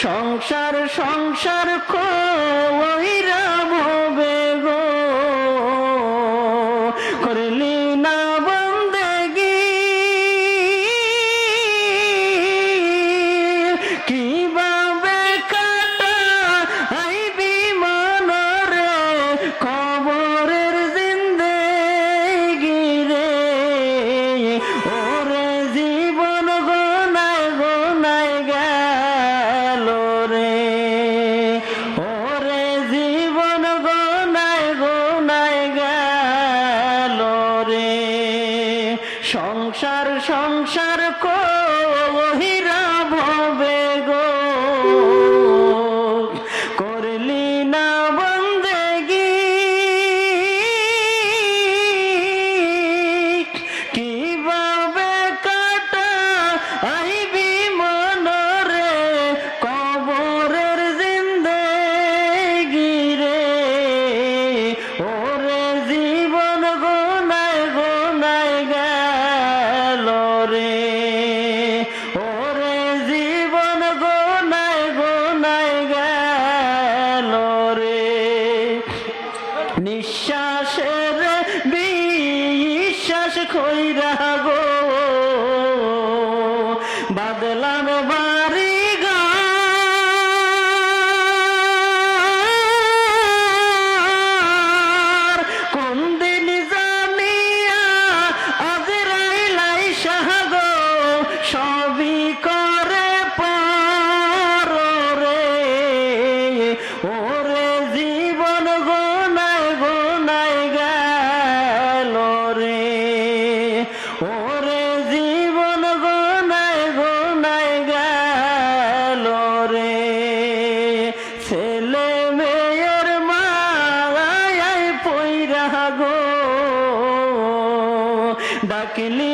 সংসার সংসার কইরা ভবে গো করলি না বন্দেগি কিভাবে কাটা আইবি মনরে কবরের জিন্দেগি রে ওরে জীবন গোনায় গোনায় গেল রে ওরে জীবন গোনায় গোনায় গেল রে সংসার সংসার কহিরা ভবে গো করলি না বন্দেগি কিভাবে কাটা আইবি মনরে কবরের জিন্দেগি রে ওরে জীবন গোনায় গোনায় গেল রে ওরে জীবন গোনায় গোনায় গেল রে নিঃশ্বাসের বিশ্বাস কইরা গো বাদলাম বাড়ি ঘর কোন দিন জানিয়া আজরাইলাই সাহাগো সবই করে পার রে ওরে জীবন গোনায় গোনায় গেল রে ওরে জীবন গোনায় গোনায় গেল রে ছেলে মেয়ের মায়ায় পইরা গো ডাকলি